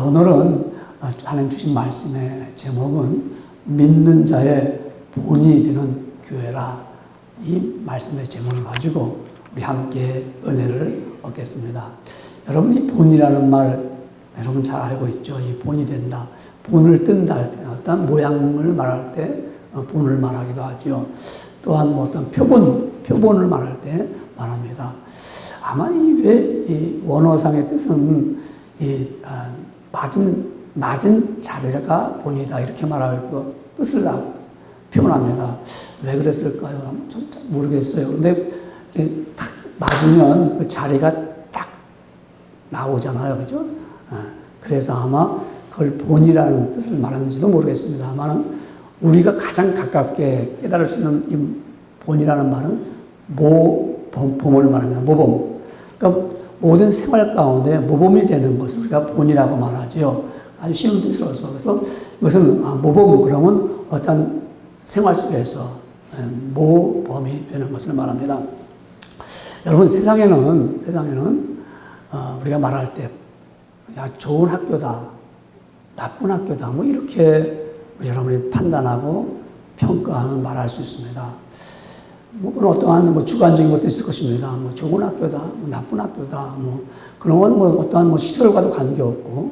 오늘은 하나님 주신 말씀의 제목은 믿는 자의 본이 되는 교회라. 이 말씀의 제목을 가지고 우리 함께 은혜를 얻겠습니다. 여러분, 이 본이라는 말 여러분 잘 알고 있죠? 이 본이 된다. 본을 뜬다 할 때 어떤 모양을 말할 때 본을 말하기도 하죠. 또한 뭐 어떤 표본을 말할 때 말합니다. 아마 이 원어상의 뜻은 맞은 자리가 본이다 이렇게 말하고 뜻을 표현합니다. 왜 그랬을까요? 좀 모르겠어요. 근데 딱 맞으면 그 자리가 딱 나오잖아요, 그죠? 그래서 아마 그걸 본이라는 뜻을 말하는지도 모르겠습니다만 우리가 가장 가깝게 깨달을 수 있는 이 본이라는 말은 모범을 말합니다. 모범. 그러니까 모든 생활 가운데 모범이 되는 것을 우리가 본이라고 말하죠. 아주 쉬운 뜻으로서. 그래서 이것은 모범, 그러면 어떤 생활 속에서 모범이 되는 것을 말합니다. 여러분, 세상에는 우리가 말할 때 야, 좋은 학교다, 나쁜 학교다, 뭐 이렇게 여러분이 판단하고 평가하면 말할 수 있습니다. 뭐 그런 어떠한 주관적인 것도 있을 것입니다. 뭐 좋은 학교다, 뭐 나쁜 학교다, 뭐 그런 건 뭐 어떠한 시설과도 관계없고,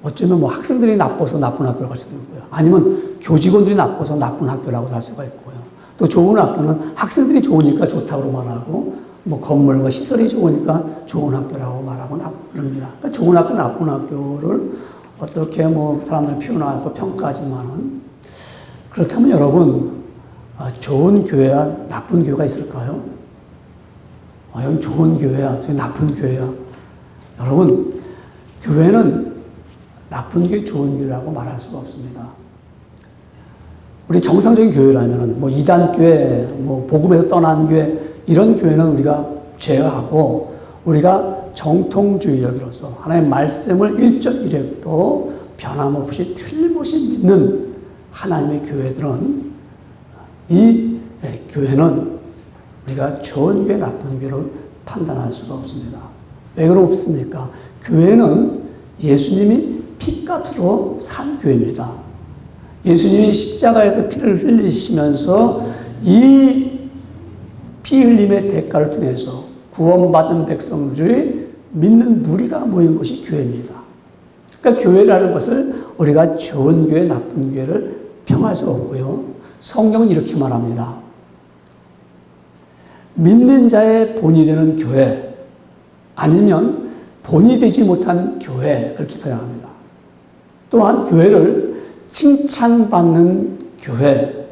어쩌면 뭐 학생들이 나빠서 나쁜 학교라고 할 수도 있고요. 아니면 교직원들이 나빠서 나쁜 학교라고 할 수가 있고요. 또 좋은 학교는 학생들이 좋으니까 좋다고 말하고, 뭐 건물과 시설이 좋으니까 좋은 학교라고 말하고 그럽니다. 그러니까 좋은 학교, 나쁜 학교를 어떻게 사람들이 표현하고 평가하지만은, 그렇다면 여러분, 좋은 교회야, 나쁜 교회가 있을까요? 여기 좋은 교회야, 저기 나쁜 교회야. 여러분, 교회는 나쁜 교회, 좋은 교회라고 말할 수가 없습니다. 우리 정상적인 교회라면은, 이단교회, 복음에서 떠난 교회, 이런 교회는 우리가 제어하고, 우리가 정통주의적으로서 하나님의 말씀을 일점일획도 변함없이 틀림없이 믿는 하나님의 교회들은, 이 교회는 우리가 좋은 교회, 나쁜 교회를 판단할 수가 없습니다. 왜 그렇습니까? 교회는 예수님이 피값으로 산 교회입니다. 예수님이 십자가에서 피를 흘리시면서 이 피 흘림의 대가를 통해서 구원받은 백성들이 믿는 무리가 모인 것이 교회입니다. 그러니까 교회라는 것을 우리가 좋은 교회, 나쁜 교회를 평할 수 없고요. 성경은 이렇게 말합니다. 믿는 자의 본이 되는 교회, 아니면 본이 되지 못한 교회, 그렇게 표현합니다. 또한 교회를 칭찬받는 교회,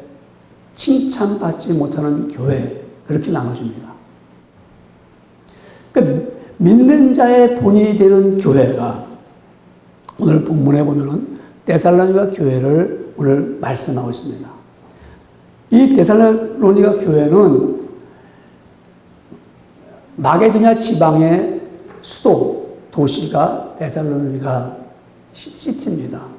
칭찬받지 못하는 교회, 그렇게 나눠집니다. 그러니까 믿는 자의 본이 되는 교회가, 오늘 본문에 보면은 데살로니가 교회를 오늘 말씀하고 있습니다. 이 데살로니가 교회는 마게도냐 지방의 수도, 도시가 데살로니가 시티입니다.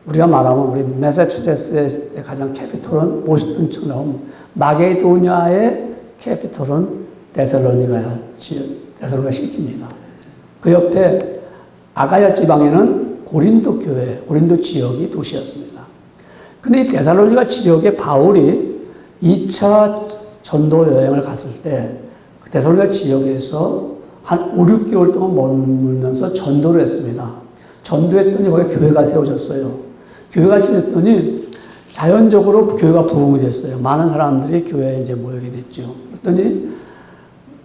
우리가 말하면 우리 매사추세츠의 가장 캐피털은 보스턴처럼 마게도냐의 캐피털은 데살로니가 시티입니다. 그 옆에 아가야 지방에는 고린도 교회, 고린도 지역이 도시였습니다. 근데 이 데살로니가 지역에 바울이 2차 전도 여행을 갔을 때 그 데살로니가 지역에서 한 5, 6개월 동안 머물면서 전도를 했습니다. 전도했더니 거기 교회가 세워졌어요. 교회가 세워졌더니 자연적으로 교회가 부흥이 됐어요. 많은 사람들이 교회에 이제 모이게 됐죠. 그랬더니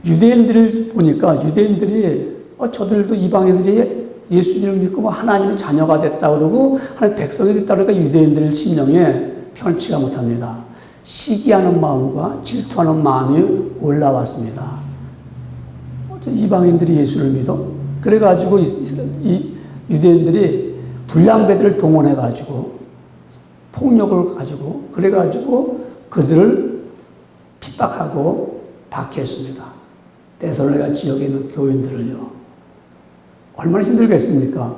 유대인들을 보니까 유대인들이 저들도 이방인들이 예수님을 믿고 하나님의 자녀가 됐다 그러고 하나님 백성이 됐다 그러니까 유대인들 심령에 편치가 못합니다. 시기하는 마음과 질투하는 마음이 올라왔습니다. 이방인들이 예수를 믿어? 그래가지고 이 유대인들이 불량배들을 동원해가지고 폭력을 가지고 그래가지고 그들을 핍박하고 박해했습니다. 데살로니가 지역에 있는 교인들을요. 얼마나 힘들겠습니까?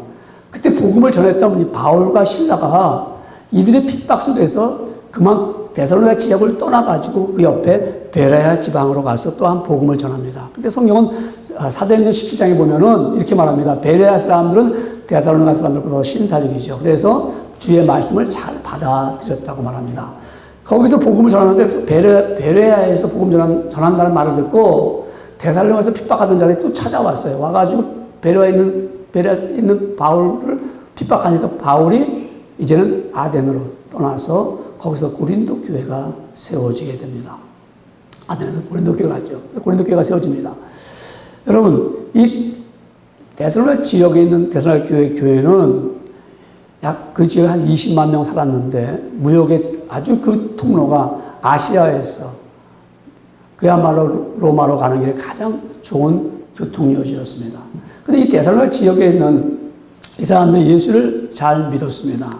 그때 복음을 전했던 바울과 실라가 이들의 핍박 속에서 그만 데살로니가 지역을 떠나가지고 그 옆에 베레아 지방으로 가서 또한 복음을 전합니다. 근데 성경은 사도행전 17장에 보면은 이렇게 말합니다. 베레아 사람들은 데살로니가 사람들보다 신사적이죠. 그래서 주의 말씀을 잘 받아들였다고 말합니다. 거기서 복음을 전하는데 베레아에서 복음 전한다는 말을 듣고 데살로니가에서 핍박하던 자들이 또 찾아왔어요. 와가지고 베레아에 있는 바울을 핍박하니까 바울이 이제는 아덴으로 떠나서 거기서 고린도 교회가 세워지게 됩니다. 아덴에서 고린도 교회가 있죠. 고린도 교회가 세워집니다. 여러분, 이 데살로니가 지역에 있는 데살로니가 교회는 약 그 지역에 한 20만 명 살았는데 무역의 아주 그 통로가 아시아에서 그야말로 로마로 가는 길에 가장 좋은 교통요지였습니다. 근데 이 데살로니가 지역에 있는 이 사람들이 예수를 잘 믿었습니다.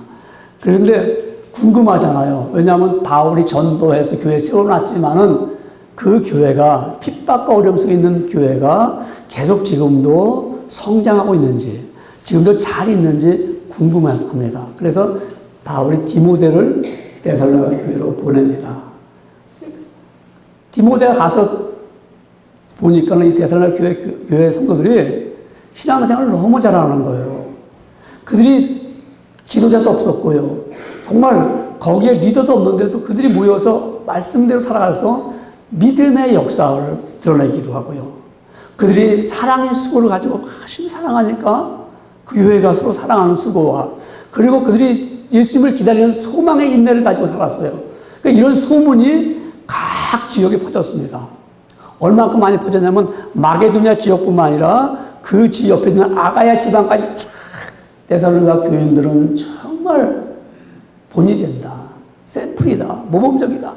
그런데 궁금하잖아요. 왜냐하면 바울이 전도해서 교회 세워놨지만은 그 교회가 핍박과 어려움 속에 있는 교회가 계속 지금도 성장하고 있는지, 지금도 잘 있는지 궁금합니다. 그래서 바울이 디모데를 데살로니가 교회로 보냅니다. 디모데가 가서 보니까 이 데살로니가 교회 성도들이 신앙생활을 너무 잘하는 거예요. 그들이 지도자도 없었고요. 정말 거기에 리더도 없는데도 그들이 모여서 말씀대로 살아가서 믿음의 역사를 드러내기도 하고요. 그들이 사랑의 수고를 가지고 열심히 사랑하니까 그 교회가 서로 사랑하는 수고와 그리고 그들이 예수님을 기다리는 소망의 인내를 가지고 살았어요. 그러니까 이런 소문이 각 지역에 퍼졌습니다. 얼만큼 많이 퍼졌냐면 마게도냐 지역뿐만 아니라 그 지 옆에 있는 아가야 지방까지 쫙 데살로니가 교인들은 정말 본이 된다. 샘플이다. 모범적이다.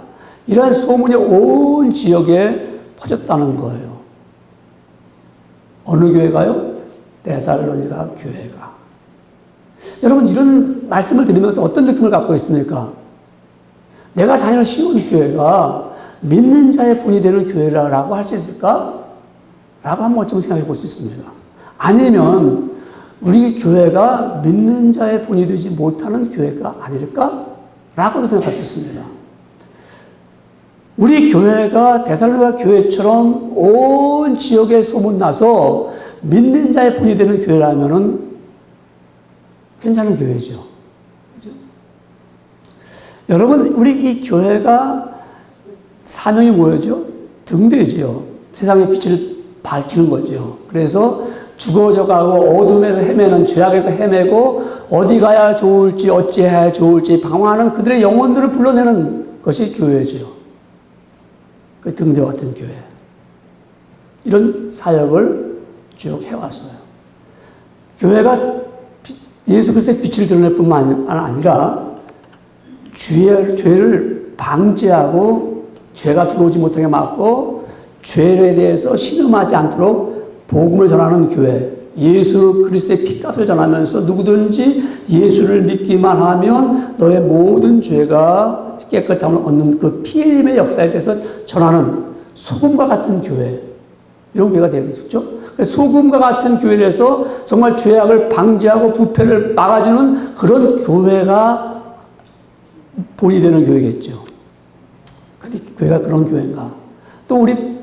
이러한 소문이 온 지역에 퍼졌다는 거예요. 어느 교회가요? 데살로니가 교회가. 여러분 이런 말씀을 들으면서 어떤 느낌을 갖고 있습니까? 내가 다니는 시온 교회가 믿는 자의 본이 되는 교회라고 할 수 있을까? 라고 한번 좀 생각해 볼 수 있습니다. 아니면 우리 교회가 믿는 자의 본이 되지 못하는 교회가 아닐까? 라고도 생각할 수 있습니다. 우리 교회가 데살로니가 교회처럼 온 지역에 소문나서 믿는 자의 본이 되는 교회라면은 괜찮은 교회죠. 그죠? 여러분, 우리 이 교회가 사명이 뭐였죠? 등대지요. 세상의 빛을 밝히는 거죠. 그래서 죽어져가고 어둠에서 헤매는, 죄악에서 헤매고 어디 가야 좋을지 어찌해야 좋을지 방황하는 그들의 영혼들을 불러내는 것이 교회지요. 그 등대와 같은 교회. 이런 사역을 쭉 해왔어요. 교회가 예수 그리스도의 빛을 드러낼 뿐만 아니라 죄를 방지하고 죄가 들어오지 못하게 막고 죄에 대해서 신음하지 않도록 복음을 전하는 교회, 예수 그리스도의 피값을 전하면서 누구든지 예수를 믿기만 하면 너의 모든 죄가 깨끗함을 얻는 그 피 흘림의 역사에 대해서 전하는 소금과 같은 교회, 이런 교회가 되겠죠. 소금과 같은 교회에서 정말 죄악을 방지하고 부패를 막아주는 그런 교회가 본이 되는 교회겠죠. 그런데 교회가 그런 교회인가? 또 우리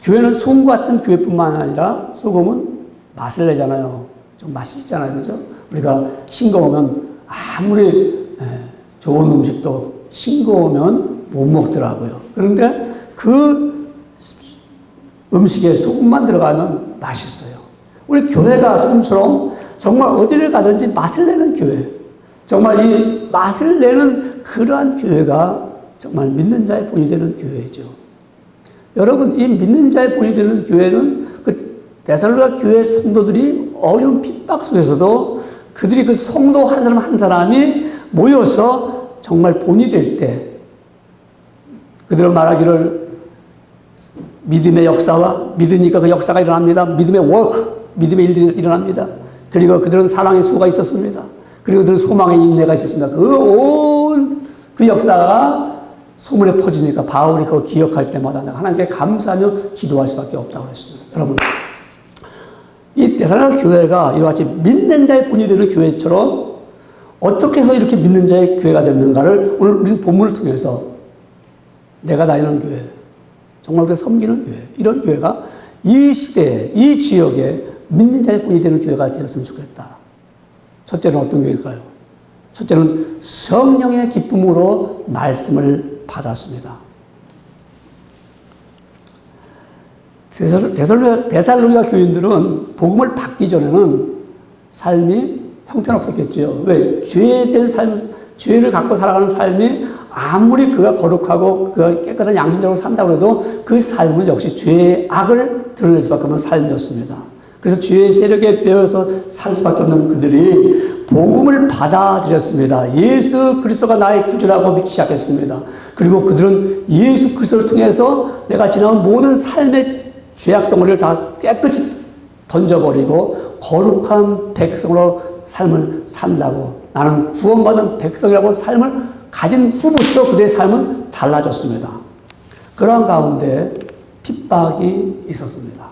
교회는 소금 같은 교회뿐만 아니라 소금은 맛을 내잖아요. 좀 맛있잖아요. 그죠? 우리가 싱거우면 아무리 좋은 음식도 싱거우면 못 먹더라고요. 그런데 그 음식에 소금만 들어가면 맛있어요. 우리 교회가 소금처럼 정말 어디를 가든지 맛을 내는 교회. 정말 이 맛을 내는 그러한 교회가 정말 믿는 자의 본이 되는 교회죠. 여러분, 이 믿는 자의 본이 되는 교회는 그 데살로니가 교회 성도들이 어려운 핍박 속에서도 그들이 그 성도 한 사람 한 사람이 모여서 정말 본이 될 때 그들은 말하기를 믿음의 역사와 믿으니까 그 역사가 일어납니다. 믿음의 워크, 믿음의 일들이 일어납니다. 그리고 그들은 사랑의 수가 있었습니다. 그리고 그들은 소망의 인내가 있었습니다. 그 역사가 소문에 퍼지니까 바울이 그걸 기억할 때마다 하나님께 감사하며 기도할 수밖에 없다고 그랬습니다. 여러분, 이 데살로니가 교회가 이와 같이 믿는 자의 본이 되는 교회처럼 어떻게 해서 이렇게 믿는 자의 교회가 됐는가를 오늘 우리는 본문을 통해서 내가 다니는 교회, 정말 우리가 섬기는 교회, 이런 교회가 이 시대에, 이 지역에 믿는 자의 본이 되는 교회가 되었으면 좋겠다. 첫째는 어떤 교회일까요? 첫째는 성령의 기쁨으로 말씀을 받았습니다. 데살로니가 교인들은 복음을 받기 전에는 삶이 형편없었겠죠. 왜? 죄된 삶, 죄를 갖고 살아가는 삶이 아무리 그가 거룩하고 그가 깨끗한 양심적으로 산다고 해도 그 삶은 역시 죄의 악을 드러낼 수밖에 없는 삶이었습니다. 그래서 죄의 세력에 빼어서 살 수밖에 없는 그들이 복음을 받아들였습니다. 예수 그리스도가 나의 구주라고 믿기 시작했습니다. 그리고 그들은 예수 그리스도를 통해서 내가 지나온 모든 삶의 죄악 덩어리를 다 깨끗이 던져버리고 거룩한 백성으로 삶을 산다고, 나는 구원받은 백성이라고 삶을 가진 후부터 그들의 삶은 달라졌습니다. 그러한 가운데 핍박이 있었습니다.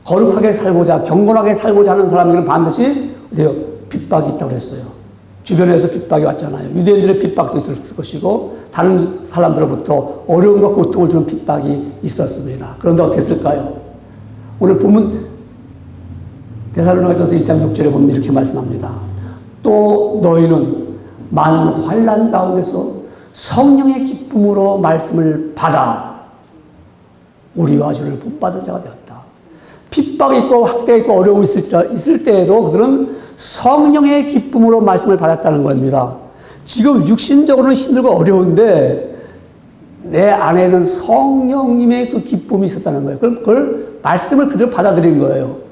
거룩하게 살고자, 경건하게 살고자 하는 사람에게는 반드시 핍박이 있다고 그랬어요. 주변에서 핍박이 왔잖아요. 유대인들의 핍박도 있을 것이고 다른 사람들로부터 어려움과 고통을 주는 핍박이 있었습니다. 그런데 어떻게 했을까요? 오늘 보면 데살로니가전서 1장 6절에 보면 이렇게 말씀합니다. 또 너희는 많은 환난 가운데서 성령의 기쁨으로 말씀을 받아 우리와 주를 본받은 자가 되었다. 핍박이 있고 학대가 있고 어려움이 있을 때에도 그들은 성령의 기쁨으로 말씀을 받았다는 겁니다. 지금 육신적으로는 힘들고 어려운데 내 안에는 성령님의 그 기쁨이 있었다는 거예요. 그걸 말씀을 그대로 받아들인 거예요.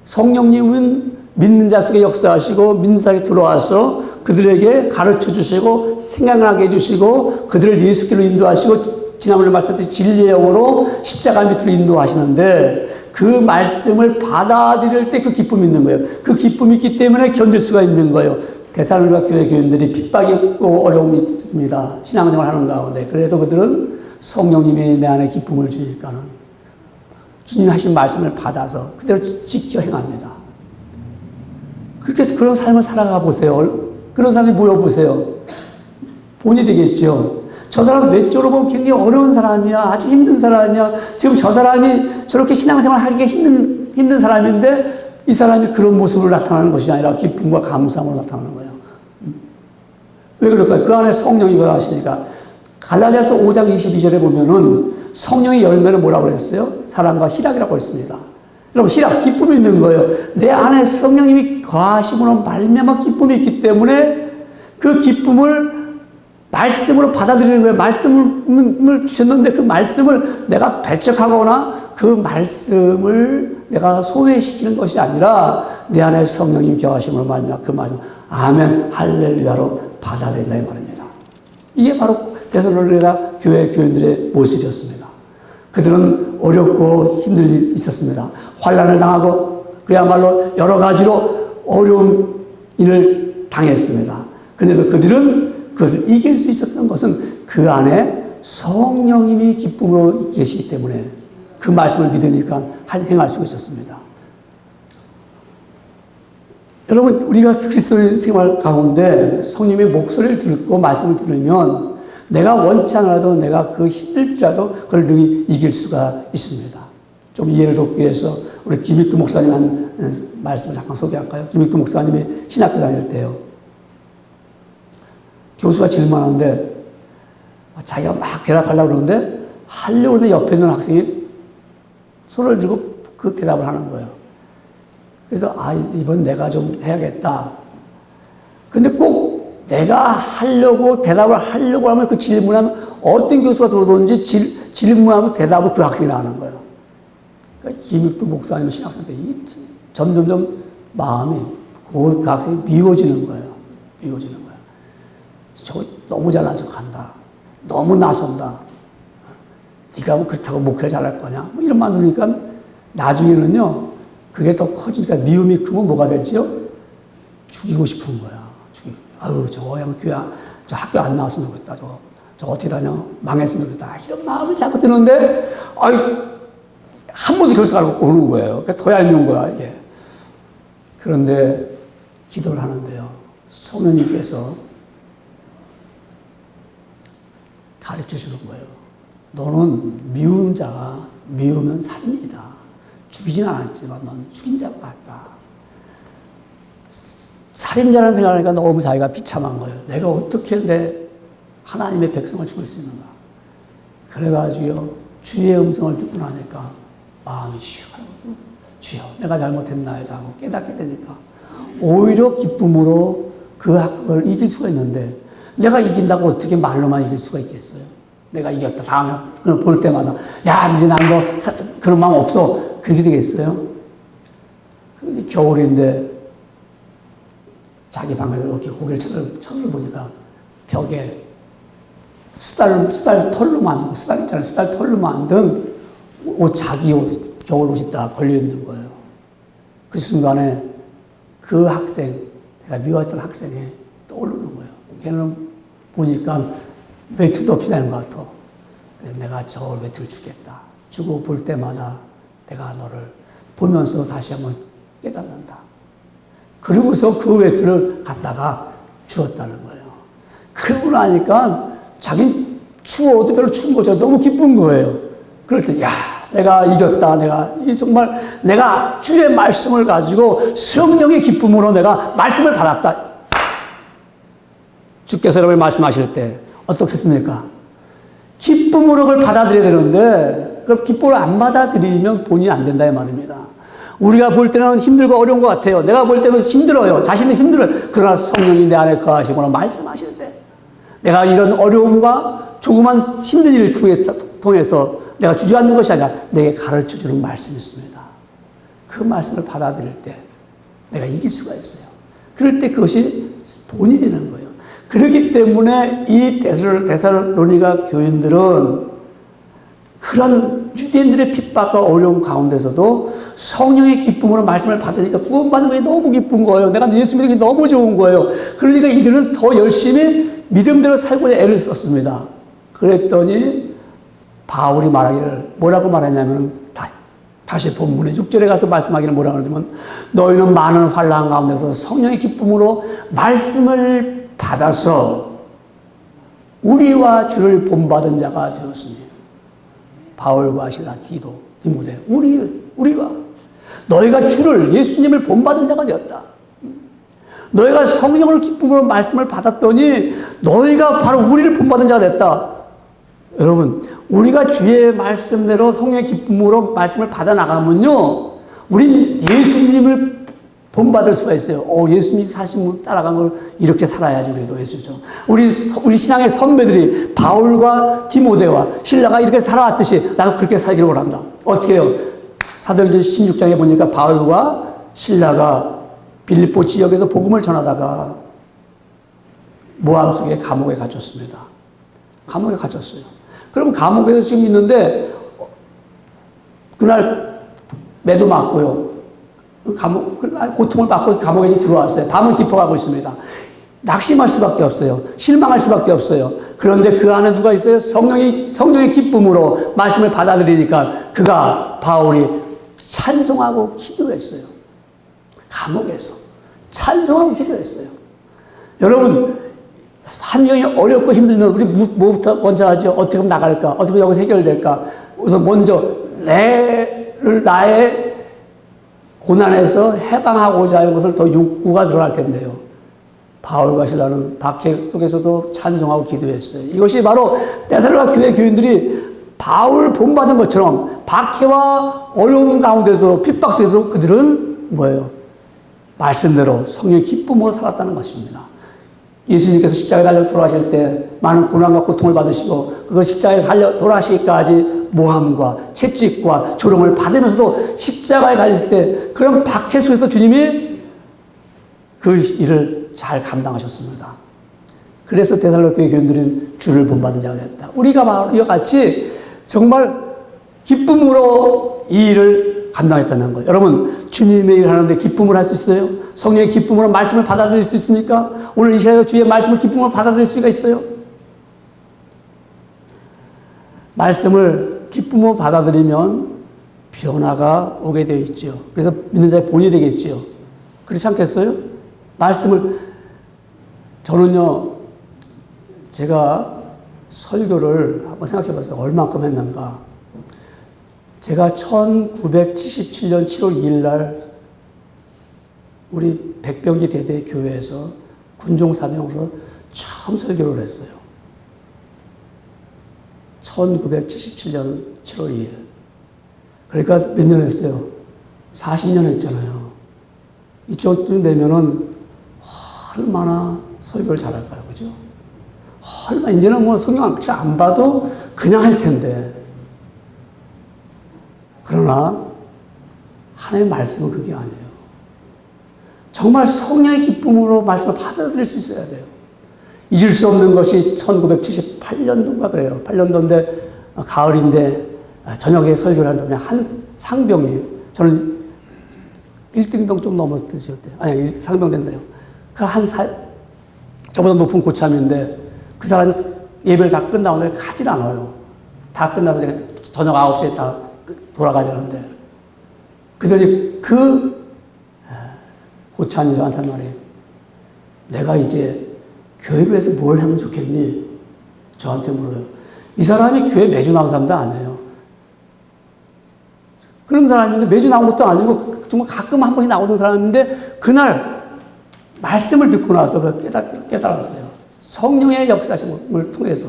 성령님은 믿는 자 속에 역사하시고 믿는 자에게 들어와서 그들에게 가르쳐 주시고 생각나게 해주시고 그들을 예수께로 인도하시고 지난번에 말씀드린 진리의 영으로 십자가 밑으로 인도하시는데 그 말씀을 받아들일 때 그 기쁨이 있는 거예요. 그 기쁨이 있기 때문에 견딜 수가 있는 거예요. 데살로니가 교회 교인들이 핍박이 있고 어려움이 있습니다. 신앙생활 하는 가운데. 그래도 그들은 성령님이 내 안에 기쁨을 주니까는 주님 하신 말씀을 받아서 그대로 지켜 행합니다. 그렇게 해서 그런 삶을 살아가 보세요. 그런 사람이 모여보세요. 본이 되겠죠. 저 사람 외적으로 보면 굉장히 어려운 사람이야. 아주 힘든 사람이야. 지금 저 사람이 저렇게 신앙생활 하기가 힘든 사람인데 이 사람이 그런 모습으로 나타나는 것이 아니라 기쁨과 감사함으로 나타나는 거예요. 왜 그럴까요? 그 안에 성령이 거하시니까. 갈라디아서 5장 22절에 보면은 성령의 열매는 뭐라고 그랬어요? 사랑과 희락이라고 했습니다. 여러분, 희락, 기쁨이 있는 거예요. 내 안에 성령님이 거하심으로 말미암아 기쁨이 있기 때문에 그 기쁨을 말씀으로 받아들이는 거예요. 말씀을 주셨는데 그 말씀을 내가 배척하거나 그 말씀을 내가 소외시키는 것이 아니라 내 안에 성령님 거하심으로 말미암아 그 말씀 아멘 할렐루야로 받아들인다 이 말입니다. 이게 바로 데살로니가 교회 교인들의 모습이었습니다. 그들은 어렵고 힘든 일이 있었습니다. 환난을 당하고 그야말로 여러 가지로 어려운 일을 당했습니다. 그런데도 그들은 그것을 이길 수 있었던 것은 그 안에 성령님이 기쁨으로 계시기 때문에 그 말씀을 믿으니까 행할 수가 있었습니다. 여러분, 우리가 그리스도인 생활 가운데 성령님의 목소리를 듣고 말씀을 들으면 내가 원치 않아도 내가 그 힘들더라도 그걸 늘 이길 수가 있습니다. 좀 이해를 돕기 위해서 우리 김익두 목사님 한 말씀을 잠깐 소개할까요? 김익두 목사님이 신학교 다닐 때요. 교수가 질문하는데 자기가 막 대답하려고 그러는데 하려고 하는데 옆에 있는 학생이 손을 들고 그 대답을 하는 거예요. 그래서 이번 내가 좀 해야겠다. 근데 꼭 내가 하려고 대답을 하려고 하면 그 질문하면 어떤 교수가 들어오든지 질문하면 대답을 그 학생이 하는 거예요. 그러니까 김익두 목사님 신학생 때 점점점 마음이 그 학생이 미워지는 거예요. 미워지는 거예요. 저거 너무 잘난 척한다. 너무 나선다. 네가 뭐 그렇다고 목회를 잘할 거냐? 뭐 이런 말 들으니까 나중에는요. 그게 더 커지니까 미움이 크면 뭐가 될지요? 죽이고 싶은 거야. 아유, 저 교회, 저 학교 안 나왔으면 좋겠다. 저 어떻게 다녀? 망했으면 좋겠다. 이런 마음이 자꾸 드는데, 한 번도 결석을 오는 거예요. 그러니까 더 얄미운 거야, 이게. 그런데 기도를 하는데요. 성령님께서 가르쳐 주는 거예요. 너는 미운 자가 미우면 살인이다. 죽이진 않았지만 넌 죽인 자 같다. 살인자라는 생각하니까 너무 자기가 비참한 거예요. 내가 어떻게 내 하나님의 백성을 죽일 수 있는가. 그래가지고 주의 음성을 듣고 나니까 마음이 시원하고 주여 내가 잘못했나이다 하고 깨닫게 되니까 오히려 기쁨으로 그 학을 이길 수가 있는데 내가 이긴다고 어떻게 말로만 이길 수가 있겠어요? 내가 이겼다. 다음에 그걸 볼 때마다 야 이제 난 너 그런 마음 없어. 그렇게 되겠어요? 근데 겨울인데 자기 방에서 이렇게 고개를 쳐다보니까 벽에 수달 털로 만든 수달 있잖아요. 수달 털로 만든 자기 옷, 겨울 옷이 딱 걸려 있는 거예요. 그 순간에 그 학생, 제가 미워했던 학생이 떠오르는 거예요. 걔는 보니까 외투도 없이 다니는 것 같아. 그래서 내가 저 외투를 주겠다. 주고 볼 때마다 내가 너를 보면서 다시 한번 깨닫는다. 그러고서 그 외투를 갖다가 주었다는 거예요. 그러고 나니까 자기는 추워도 별로 추운 거죠. 너무 기쁜 거예요. 그럴 때, 야, 내가 이겼다. 내가 주의 말씀을 가지고 성령의 기쁨으로 내가 말씀을 받았다. 주께서 여러분이 말씀하실 때 어떻겠습니까? 기쁨으로 그걸 받아들여야 되는데 그걸 기쁨을 안 받아들이면 본인이 안 된다 이 말입니다. 우리가 볼 때는 힘들고 어려운 것 같아요. 내가 볼 때는 힘들어요. 자신은 힘들어요. 그러나 성령이 내 안에 거하시거나 말씀하실 때 내가 이런 어려움과 조그만 힘든 일을 통해서 내가 주저앉는 것이 아니라 내게 가르쳐주는 말씀이 있습니다. 그 말씀을 받아들일 때 내가 이길 수가 있어요. 그럴 때 그것이 본이 되는 거예요. 그렇기 때문에 이 데살로니가 교인들은 그런 유대인들의 핍박과 어려움 가운데서도 성령의 기쁨으로 말씀을 받으니까 구원받는 것이 너무 기쁜 거예요. 내가 예수 믿는 게 너무 좋은 거예요. 그러니까 이들은 더 열심히 믿음대로 살고자 애를 썼습니다. 그랬더니 바울이 말하기를 뭐라고 말했냐면 다시 본문의 6절에 가서 말씀하기를 뭐라고 하냐면 너희는 많은 환난 가운데서 성령의 기쁨으로 말씀을 받아서 우리와 주를 본받은 자가 되었으니 바울과 실라 디도 디모데 우리와 너희가 주를 예수님을 본받은 자가 되었다. 너희가 성령으로 기쁨으로 말씀을 받았더니 너희가 바로 우리를 본받은 자가 됐다. 여러분 우리가 주의 말씀대로 성령의 기쁨으로 말씀을 받아 나가면요 우린 예수님을 본받을 수가 있어요. 예수님이 사신 분 따라간 걸 이렇게 살아야지 그래도 예수죠. 우리 신앙의 선배들이 바울과 디모데와 실라가 이렇게 살아왔듯이 나도 그렇게 살기를 원한다. 어떻게 해요? 사도행전 16장에 보니까 바울과 실라가 빌립보 지역에서 복음을 전하다가 모함 속에 감옥에 갇혔습니다. 감옥에 갇혔어요. 그럼 감옥에서 지금 있는데 그날 매도 맞고요. 고통을 받고 감옥에 들어왔어요. 밤은 깊어가고 있습니다. 낙심할 수밖에 없어요. 실망할 수밖에 없어요. 그런데 그 안에 누가 있어요? 성령의 기쁨으로 말씀을 받아들이니까 바울이 찬송하고 기도했어요. 감옥에서 찬송하고 기도했어요. 여러분 환경이 어렵고 힘들면 우리 뭐부터 먼저 하죠? 어떻게 하면 나갈까? 어떻게 하면 여기서 해결될까? 그래서 먼저 나의 고난에서 해방하고자 하는 것을 더 욕구가 들어갈 텐데요. 바울과 실라는 박해 속에서도 찬송하고 기도했어요. 이것이 바로 데살로니가 교회 교인들이 바울 본받은 것처럼 박해와 어려움 가운데도 핍박 속에도 그들은 뭐예요? 말씀대로 성령의 기쁨으로 살았다는 것입니다. 예수님께서 십자가에 달려 돌아가실 때 많은 고난과 고통을 받으시고 그 십자가에 달려 돌아가시기까지 모함과 채찍과 조롱을 받으면서도 십자가에 달렸을 때 그런 박해 속에서 주님이 그 일을 잘 감당하셨습니다. 그래서 데살로니가 교회 교인들은 주를 본받은 자가 됐다. 우리가 바로 이와 같이 정말 기쁨으로 이 일을 감당했다는 거예요. 여러분 주님의 일을 하는데 기쁨을 할 수 있어요? 성령의 기쁨으로 말씀을 받아들일 수 있습니까? 오늘 이 시간에 주의 말씀을 기쁨으로 받아들일 수가 있어요? 말씀을 기쁨으로 받아들이면 변화가 오게 되어 있죠. 그래서 믿는 자의 본이 되겠죠. 그렇지 않겠어요? 말씀을 저는요, 제가 설교를 한번 생각해 봤어요. 얼만큼 했는가. 제가 1977년 7월 2일 날 우리 백병기 대대 교회에서 군종사명으로 처음 설교를 했어요. 1977년 7월 2일. 그러니까 몇 년 했어요? 40년 했잖아요. 이쪽쯤 되면은 얼마나 설교를 잘할까요? 그죠? 얼마, 이제는 뭐 성경 안 봐도 그냥 할 텐데. 그러나, 하나님의 말씀은 그게 아니에요. 정말 성령의 기쁨으로 말씀을 받아들일 수 있어야 돼요. 잊을 수 없는 것이 1978년도인가 그래요. 8년도인데, 가을인데, 저녁에 설교를 하는데 한 상병이, 저는 1등병 좀 넘었듯이었대요. 아니, 상병 된대요. 그 저보다 높은 고참인데, 그 사람이 예배를 다 끝나고 날 가질 않아요. 다 끝나서 제가 저녁 9시에 다 돌아가야 되는데. 그들이 고참이 저한테 말해요. 내가 이제 교회를 위해서 뭘 하면 좋겠니? 저한테 물어요. 이 사람이 교회 매주 나온 사람도 아니에요. 그런 사람인데 매주 나온 것도 아니고 정말 가끔 한 번씩 나오는 사람인데 그날 말씀을 듣고 나서 깨달았어요. 성령의 역사심을 통해서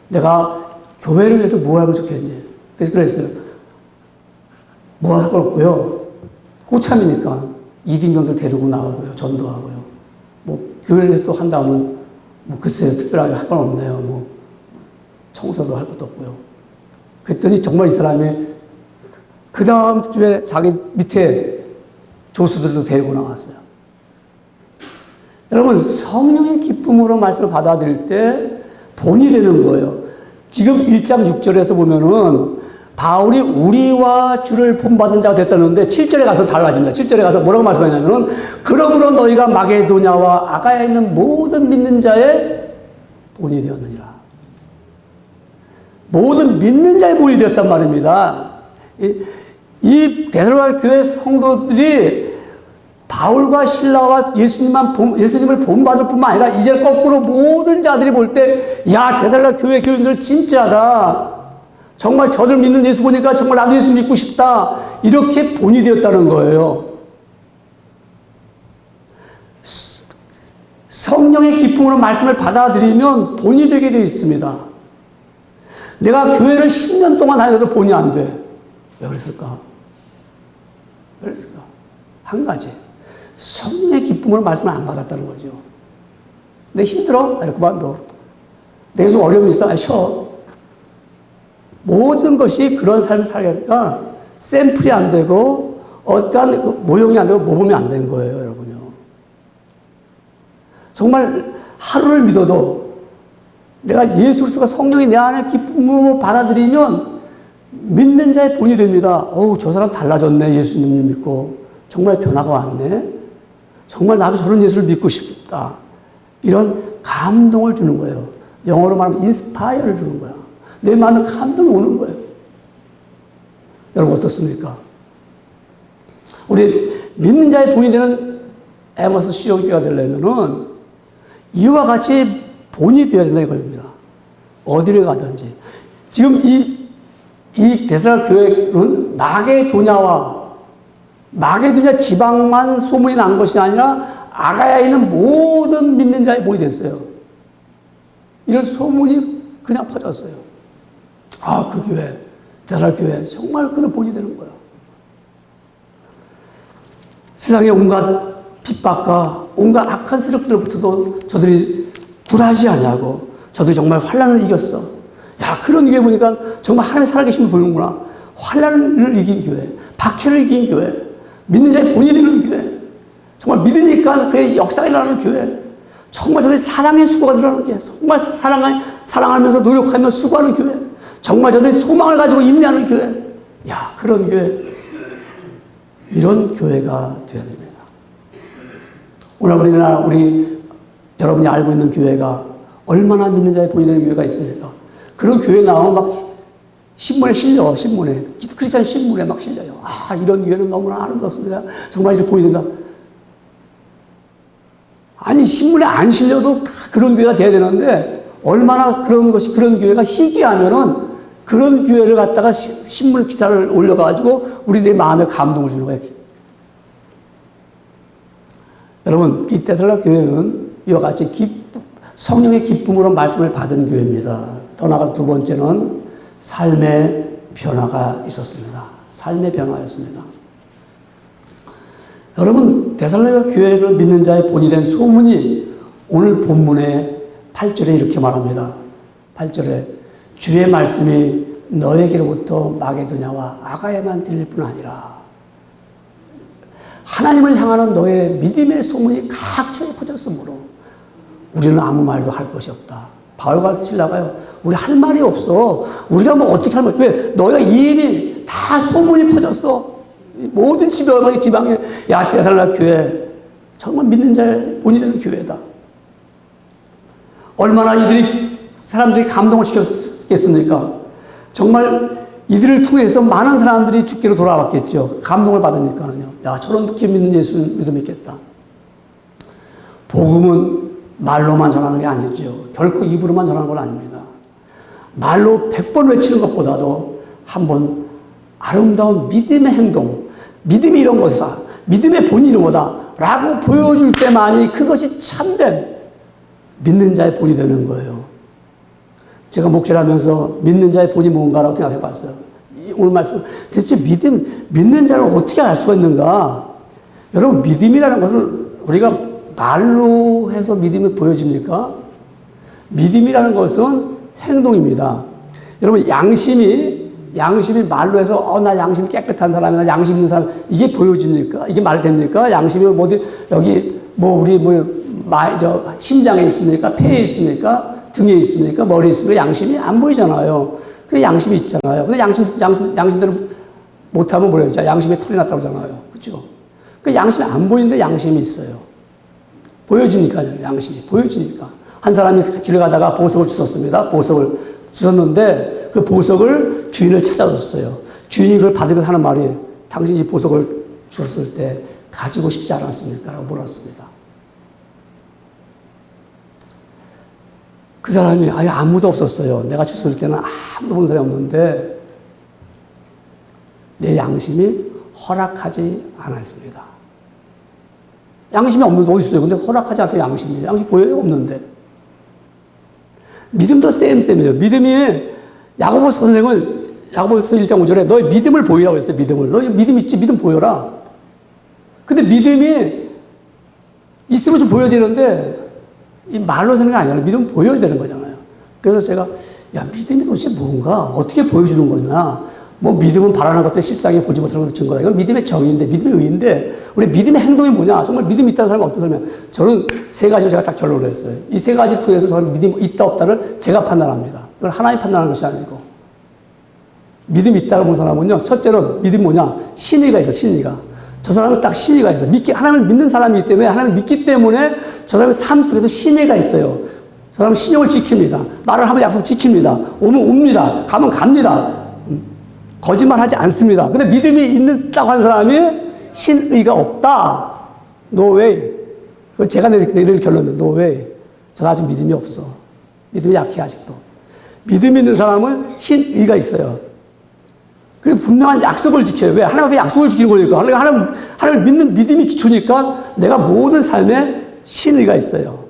내가 교회를 위해서 뭘 하면 좋겠니? 그래서 그랬어요. 뭐 할 건 없고요. 고참이니까 이등병들 데리고 나가고요. 전도하고요. 뭐 교회를 위해서 또 한다면 뭐 글쎄요. 특별하게 할 건 없네요. 뭐 청소도 할 것도 없고요. 그랬더니 정말 이 사람이 그 다음 주에 자기 밑에 조수들도 데리고 나왔어요. 여러분, 성령의 기쁨으로 말씀을 받아들일 때 본이 되는 거예요. 지금 1장 6절에서 보면은 바울이 우리와 주를 본받은 자가 됐다는데 7절에 가서 달라집니다. 7절에 가서 뭐라고 말씀하냐면은 그러므로 너희가 마게도냐와 아가야에 있는 모든 믿는 자의 본이 되었느니라. 모든 믿는 자의 본이 되었단 말입니다. 이 데살로니가 교회 성도들이 바울과 실라와 예수님을 본받을 뿐만 아니라 이제 거꾸로 모든 자들이 볼 때, 야, 데살로니가 교회 교인들 진짜다. 정말 저들 믿는 예수 보니까 정말 나도 예수 믿고 싶다. 이렇게 본이 되었다는 거예요. 성령의 기쁨으로 말씀을 받아들이면 본이 되게 되어 있습니다. 내가 교회를 10년 동안 다녀도 본이 안 돼. 왜 그랬을까? 왜 그랬을까? 한 가지. 성령의 기쁨으로 말씀을 안 받았다는 거죠. 내 힘들어? 이렇게 그만둬. 내가 좀 어려움이 있어? 쉬어. 모든 것이 그런 삶을 살려니까 샘플이 안 되고 어떠한 모형이 안 되고 모범이 안 된 거예요, 여러분요. 정말 하루를 믿어도 내가 예수 그리스도가 성령이 내 안에 기쁨으로 받아들이면 믿는 자의 본이 됩니다. 어우, 저 사람 달라졌네. 예수님 믿고. 정말 변화가 왔네. 정말 나도 저런 예수를 믿고 싶다. 이런 감동을 주는 거예요. 영어로 말하면 인스파이어를 주는 거야. 내 마음에 감동이 오는 거예요. 여러분 어떻습니까? 우리 믿는 자의 본이 되는 에머스 시온교가 되려면은 이와 같이 본이 되어야 된다 이겁니다. 어디를 가든지. 지금 이 데살로니가 교회는 마게도냐 지방만 소문이 난 것이 아니라 아가야에 있는 모든 믿는 자의 본이 됐어요. 이런 소문이 그냥 퍼졌어요. 아, 그 교회, 데살로니가 교회 정말 그런 본이 되는 거예요. 세상의 온갖 핍박과 온갖 악한 세력들로부터도 저들이 굴하지 아니하고 저들이 정말 환난을 이겼어. 야, 그런 교회 보니까 정말 하나님 살아계심을 보이는구나. 환난을 이긴 교회, 박해를 이긴 교회, 믿는 자의 본이 되는 교회, 정말 믿으니까 그의 역사가 일어나는 교회, 정말 저들이 사랑의 수고가 일어나는 교회, 정말 사랑하면서 노력하며 수고하는 교회, 정말 저들이 소망을 가지고 인내하는 교회. 야, 그런 교회, 이런 교회가 되어야 됩니다. 오늘 우리나라 여러분이 알고 있는 교회가 얼마나 믿는 자의 본이 되는 교회가 있습니까? 그런 교회 나오면 막 신문에 실려, 크리스찬 신문에 막 실려요. 아, 이런 교회는 너무나 아름답습니다. 정말 이렇게 본이 된다. 아니, 신문에 안 실려도 다 그런 교회가 돼야 되는데, 얼마나 그런 교회가 희귀하면은 그런 교회를 갖다가 신문 기사를 올려가지고 우리들의 마음에 감동을 주는 거예요. 여러분, 이 데살로니가 교회는 이와 같이 성령의 기쁨으로 말씀을 받은 교회입니다. 더 나아가서 두 번째는 삶의 변화가 있었습니다. 삶의 변화였습니다. 여러분, 데살로니가 교회를 믿는 자의 본이 된 소문이 오늘 본문의 8절에 이렇게 말합니다. 8절에 주의 말씀이 너에게로부터 마게도냐와 아가야만 들릴 뿐 아니라 하나님을 향하는 너의 믿음의 소문이 각처에 퍼졌으므로 우리는 아무 말도 할 것이 없다. 바울과 실라가요, 우리 할 말이 없어. 우리가 뭐 어떻게 할 말, 왜? 너희가 이미 다 소문이 퍼졌어. 모든 지방에, 야, 데살로니가 교회, 정말 믿는 자의 본이 되는 교회다. 얼마나 사람들이 감동을 시켰겠습니까? 정말 이들을 통해서 많은 사람들이 주께로 돌아왔겠죠. 감동을 받으니까는요. 야, 저런 길 믿는 예수 믿겠다. 복음은 말로만 전하는 게 아니죠. 결코 입으로만 전하는 건 아닙니다. 말로 100번 외치는 것보다도 한번 아름다운 믿음의 행동, 믿음이 이런 것이다, 믿음의 본이 이런 거다 라고 보여줄 때만이 그것이 참된 믿는 자의 본이 되는 거예요. 제가 목회를 하면서 믿는 자의 본이 뭔가라고 생각해 봤어요. 오늘 말씀, 대체 믿는 자를 어떻게 알 수가 있는가? 여러분, 믿음이라는 것은 우리가 말로 해서 믿음이 보여집니까? 믿음이라는 것은 행동입니다. 여러분, 양심이 말로 해서, 나 양심이 깨끗한 사람이나 양심 있는 사람, 이게 보여집니까? 이게 말됩니까? 양심이 여기, 심장에 있습니까? 폐에 있습니까? 등에 있습니까? 머리에 있습니까? 양심이 안 보이잖아요. 그 양심이 있잖아요. 근데 양심대로 못하면 뭐래요? 양심에 털이 났다고 하잖아요. 그죠? 그 양심이 안 보이는데 양심이 있어요. 보여지니까요. 양심이 보여지니까. 한 사람이 길 가다가 보석을 주웠습니다. 보석을 주웠는데 그 보석을 주인을 찾아줬어요. 주인이 그걸 받으면서 하는 말이, 당신이 이 보석을 주었을 때 가지고 싶지 않았습니까? 라고 물었습니다. 그 사람이 아예 아무도 없었어요. 내가 주웠을 때는 아무도 본 사람이 없는데 내 양심이 허락하지 않았습니다. 양심이 없는데 어디 있어요? 근데 허락하지 않게 양심 보여요? 없는데. 믿음도 쌤이에요. 믿음이, 야고보서 선생은 야고보서 1장 5절에 너의 믿음을 보이라고 했어요. 믿음을. 너희 믿음 있지? 믿음 보여라. 근데 믿음이 있으면 좀 보여야 되는데 이 말로 되는 게 아니잖아요. 믿음은 보여야 되는 거잖아요. 그래서 제가, 믿음이 도대체 뭔가? 어떻게 보여주는 거냐? 믿음은 바라는 것들 실상에 보지 못하는 것을 증거다. 이건 믿음의 정의인데, 믿음의 의인데, 우리 믿음의 행동이 뭐냐? 정말 믿음이 있다는 사람은 어떤 사람이냐? 저는 세 가지로 제가 딱 결론을 했어요. 이 세 가지를 통해서 저는 믿음이 있다, 없다를 제가 판단합니다. 이건 하나님 판단하는 것이 아니고. 믿음이 있다고 본 사람은요, 첫째로 믿음이 뭐냐? 신의가 있어, 신의가. 저 사람은 딱 신의가 있어. 하나님을 믿는 사람이기 때문에, 하나님을 믿기 때문에 저 사람의 삶 속에도 신의가 있어요. 저 사람은 신용을 지킵니다. 말을 하면 약속 지킵니다. 오면 옵니다. 가면 갑니다. 거짓말 하지 않습니다. 근데 믿음이 있다고 하는 사람이 신의가 없다. No way. 제가 내릴 결론은 no way. 저는 아직 믿음이 없어. 믿음이 약해, 아직도. 믿음이 있는 사람은 신의가 있어요. 그 분명한 약속을 지켜요. 왜? 하나님 앞에 약속을 지키는 거니까. 하나님을 믿는 믿음이 기초니까 내가 모든 삶에 신의가 있어요.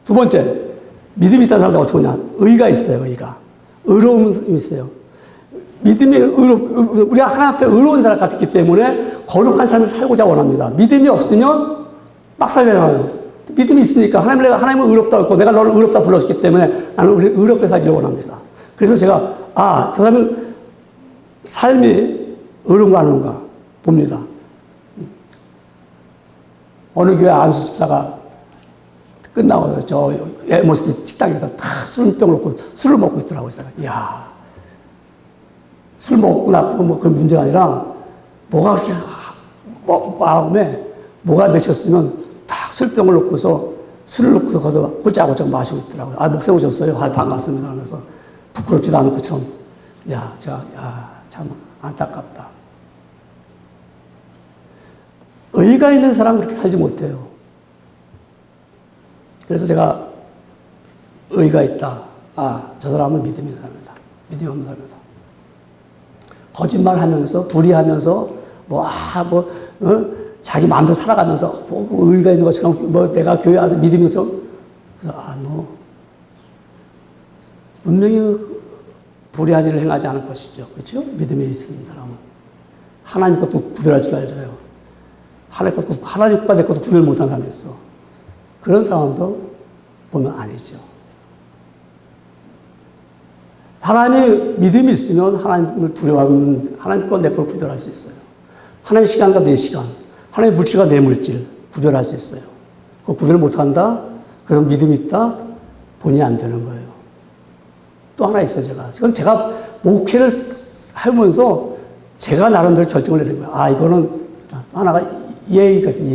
두 번째, 믿음이 있다는 사람들 어떻게 보냐? 의가 있어요, 의가. 의로움이 있어요. 믿음이 우리가 하나님 앞에 의로운 사람 같기 때문에 거룩한 삶을 살고자 원합니다. 믿음이 없으면 막 살잖아요. 믿음이 있으니까 하나님은 의롭다고 했고 내가 너를 의롭다 불렀기 때문에 나는 의롭게 살기를 원합니다. 그래서 제가, 저 사람은 삶이 의로운가 안 의로운가 봅니다. 어느 교회 안수 집사가 끝나고 저 에머스 식당에서 다 술병을 놓고 술을 먹고 있더라고요. 이야, 술 먹고 나쁘고 그런 문제가 아니라 뭐가 그렇게 마음에 뭐가 맺혔으면 다 술병을 놓고서 술을 놓고서 가서 홀짝홀짝 마시고 있더라고요. 목사님 오셨어요? 반갑습니다 하면서 부끄럽지도 않은 것처럼. 참 안타깝다. 의가 있는 사람은 그렇게 살지 못해요. 그래서 제가 의가 있다. 아, 저 사람은 믿음이 있는 사람이다. 믿음이 없는 사람이다. 거짓말하면서 불의하면서 자기 마음대로 살아가면서 의가 있는 것처럼 내가 교회 와서 믿음이 있는 것처럼 너 분명히 불의한 일을 행하지 않을 것이죠. 그렇죠? 믿음이 있는 사람은 하나님 것도 구별할 줄 알잖아요. 하나님 것과 내 것도 구별 못하는 사람이 있어. 그런 사람도 보면 아니죠. 하나님의 믿음이 있으면 하나님을 두려워하면 하나님과 내 걸 구별할 수 있어요. 하나님의 시간과 내 시간, 하나님의 물질과 내 물질 구별할 수 있어요. 그거 구별 못한다? 그런 믿음이 있다? 본인이 안 되는 거예요. 또 하나 있어요, 제가. 그건 제가 목회를 하면서 제가 나름대로 결정을 내린 거예요. 아, 이거는 하나가 예의가 있어요,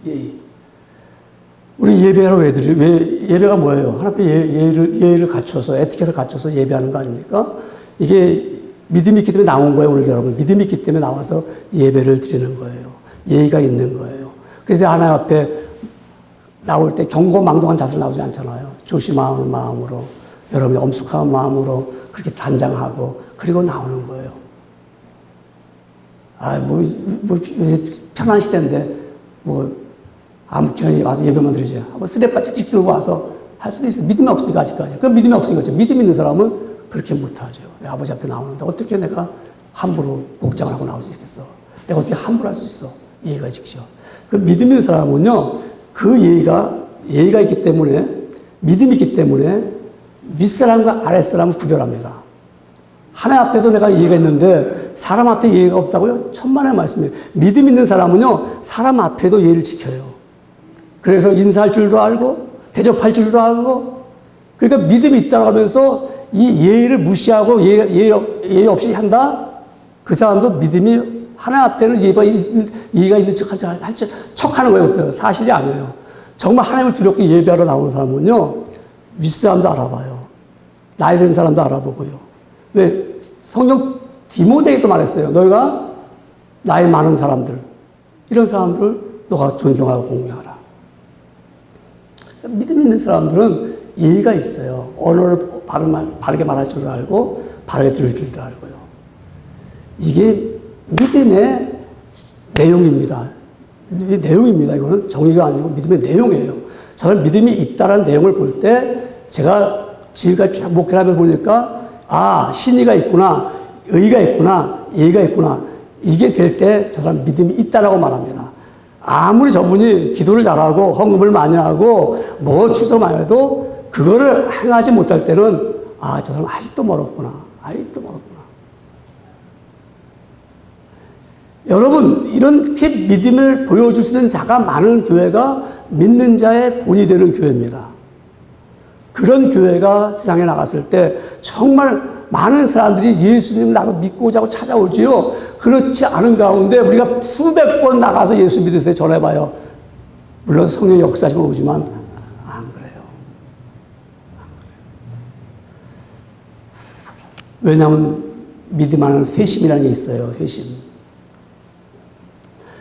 예의. 우리 예배하러 예배가 뭐예요? 하나님 예의를 갖춰서, 에티켓을 갖춰서 예배하는 거 아닙니까? 이게 믿음이 있기 때문에 나온 거예요, 오늘 여러분. 믿음이 있기 때문에 나와서 예배를 드리는 거예요. 예의가 있는 거예요. 그래서 하나님 앞에 나올 때 경고망동한 자세로 나오지 않잖아요. 조심하는 마음으로, 여러분이 엄숙한 마음으로 그렇게 단장하고, 그리고 나오는 거예요. 편한 시대인데, 아무렇게나 와서 예배만 드리지. 쓰레빠 찍찍 들고 와서 할 수도 있어요. 믿음이 없으니까 아직까지. 그 믿음이 없으니까. 믿음 있는 사람은 그렇게 못하죠. 내 아버지 앞에 나오는데 어떻게 내가 함부로 복장을 하고 나올 수 있겠어? 내가 어떻게 함부로 할 수 있어? 예의가 지키죠. 그 믿음 있는 사람은요, 그 예의가 있기 때문에, 믿음이 있기 때문에 윗사람과 아랫사람을 구별합니다. 하나님 앞에도 내가 예의가 있는데 사람 앞에 예의가 없다고요? 천만의 말씀이에요. 믿음 있는 사람은요, 사람 앞에도 예의를 지켜요. 그래서 인사할 줄도 알고, 대접할 줄도 알고, 그러니까 믿음이 있다고 하면서 이 예의를 무시하고 예의 없이 한다? 그 사람도 믿음이 하나님 앞에는 예의가 있는 척 하는 거예요. 사실이 아니에요. 정말 하나님을 두렵게 예배하러 나오는 사람은요, 윗사람도 알아봐요. 나이 든 사람도 알아보고요. 왜? 성경 디모데에도 말했어요. 너희가 나이 많은 사람들, 이런 사람들을 너가 존경하고 공경하라. 믿음 있는 사람들은 예의가 있어요. 언어를 바르게 말할 줄도 알고, 바르게 들을 줄도 알고요. 이게 믿음의 내용입니다. 믿음의 내용입니다. 이거는 정의가 아니고 믿음의 내용이에요. 저는 믿음이 있다는 내용을 볼 때, 제가 지금까지 쭉 목회를 하면서 보니까, 아, 신의가 있구나, 의가 있구나, 예의가 있구나. 이게 될 때 저 사람 믿음이 있다라고 말합니다. 아무리 저분이 기도를 잘하고 헌금을 많이 하고 추석 많이 해도 그거를 행하지 못할 때는 아, 저 사람 아직도 멀었구나. 여러분, 이렇게 믿음을 보여줄 수 있는 자가 많은 교회가 믿는 자의 본이 되는 교회입니다. 그런 교회가 세상에 나갔을 때 정말 많은 사람들이 예수님 나도 믿고자 하고 찾아오지요. 그렇지 않은 가운데 우리가 수백 번 나가서 예수 믿으세요 전해봐요. 물론 성령 역사지만 오지만 안 그래요. 왜냐하면 믿음 안에는 회심이라는 게 있어요. 회심.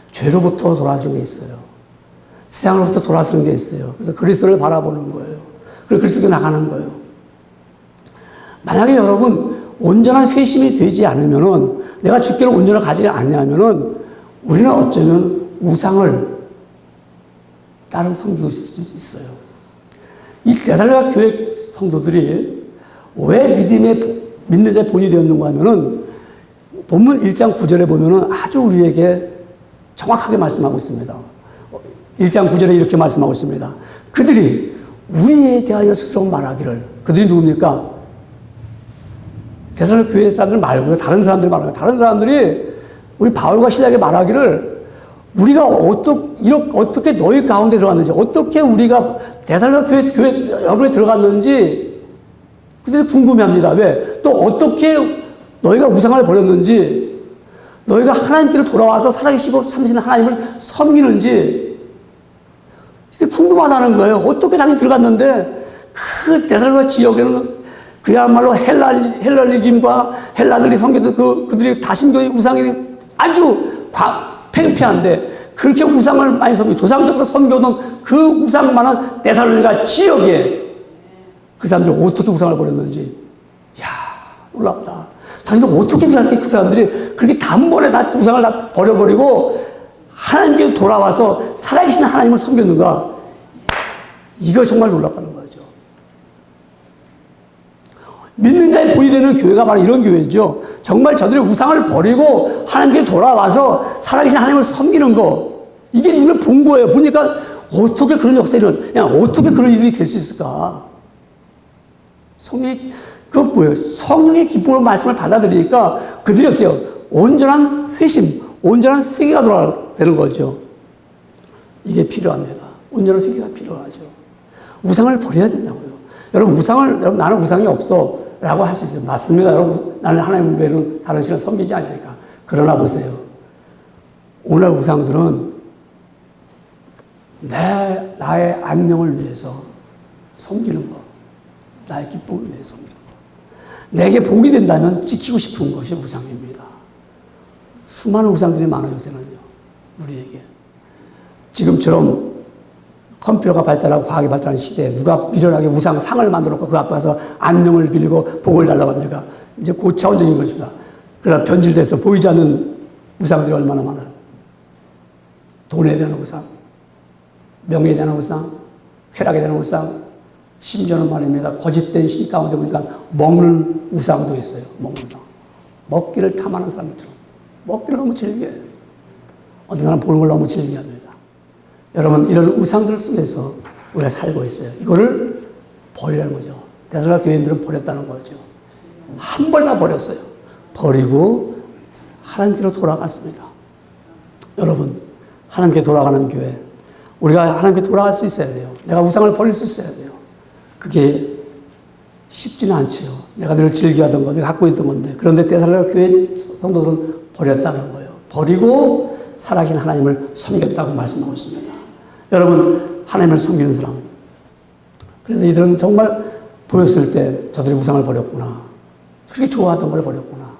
죄로부터 돌아서는 게 있어요. 세상으로부터 돌아서는 게 있어요. 그래서 그리스도를 바라보는 거예요. 그리고 그리스도로 나가는 거예요. 만약에 여러분 온전한 회심이 되지 않으면은, 내가 주께로 온전을 가지 않냐면은 우리는 어쩌면 우상을 따로 섬기고 있을 수도 있어요. 이 데살로니가 교회 성도들이 왜 믿는 자의 본이 되었는가 하면은 본문 1장 9절에 보면은 아주 우리에게 정확하게 말씀하고 있습니다. 1장 9절에 이렇게 말씀하고 있습니다. 그들이 우리에 대하여 스스로 말하기를, 그들이 누굽니까? 데살로니가 교회 사람들 말고요. 다른 사람들 말하고, 다른 사람들이 우리 바울과 실라에게 말하기를 우리가 어떻게 너희 가운데 들어갔는지, 어떻게 우리가 데살로니가 교회 여러분에 들어갔는지 그들이 궁금해합니다. 왜? 또 어떻게 너희가 우상을 버렸는지, 너희가 하나님께로 돌아와서 살아계시고 참으시는 하나님을 섬기는지 궁금하다는 거예요. 어떻게 당연히 들어갔는데 그 데살로니가 지역에는 그야말로 헬라니즘과 헬라들이 섬기던 그들이 다신교의 우상이 아주 팽팽한데 그렇게 우상을 많이 섬기고 조상적으로 섬겨오던 그 우상 많은 데살로니가 지역에 그 사람들이 어떻게 우상을 버렸는지, 이야, 놀랍다. 자기들 어떻게 그렇게 그 사람들이 그렇게 단번에 다 우상을 다 버려버리고 하나님께 돌아와서 살아계신 하나님을 섬겼는가? 이거 정말 놀랍다는 거죠. 믿는 자의 본이 되는 교회가 바로 이런 교회죠. 정말 저들이 우상을 버리고 하나님께 돌아와서 살아계신 하나님을 섬기는 거. 이게 눈을 본 거예요. 보니까 어떻게 그런 역사를, 어떻게 그런 일이 될 수 있을까? 성령의 기쁨으로 말씀을 받아들이니까 그들이 어때요? 온전한 회심, 온전한 회개가 되는 거죠. 이게 필요합니다. 온전한 회개가 필요하죠. 우상을 버려야 된다고요. 여러분, 나는 우상이 없어. 라고 할 수 있어요. 맞습니다. 여러분, 나는 하나님 외에는 다른 신을 섬기지 않으니까. 그러나 보세요. 오늘 우상들은 나의 안녕을 위해서 섬기는 거. 나의 기쁨을 위해서 섬기는 거. 내게 복이 된다면 지키고 싶은 것이 우상입니다. 수많은 우상들이 많아요, 요새는요. 우리에게. 지금처럼 컴퓨터가 발달하고 과학이 발달한 시대에 누가 미련하게 우상 상을 만들었고 그 앞에 가서 안녕을 빌고 복을 달라고 합니까? 이제 고차원적인 것입니다. 그러나 변질돼서 보이지 않는 우상들이 얼마나 많아요. 돈에 대한 우상, 명예에 대한 우상, 쾌락에 대한 우상, 심지어는 말입니다. 거짓된 신 가운데 보니까 먹는 우상도 있어요. 먹는 우상. 먹기를 탐하는 사람들처럼. 먹기를 너무 즐겨요. 어떤 사람은 보는 걸 너무 즐겨합니다. 여러분, 이런 우상들 속에서 우리가 살고 있어요. 이거를 버리라는 거죠. 데살로니가 교인들은 버렸다는 거죠. 한 번 다 버렸어요. 버리고 하나님께로 돌아갔습니다. 여러분, 하나님께 돌아가는 교회. 우리가 하나님께 돌아갈 수 있어야 돼요. 내가 우상을 버릴 수 있어야 돼요. 그게 쉽지는 않죠. 내가 늘 즐겨하던 거, 내가 갖고 있던 건데. 그런데 데살로니가 교회 성도들은 버렸다는 거예요. 버리고 살아계신 하나님을 섬겼다고 말씀하고 있습니다. 여러분, 하나님을 섬기는 사람. 그래서 이들은 정말 보였을 때 저들이 우상을 버렸구나. 그렇게 좋아하던 걸 버렸구나.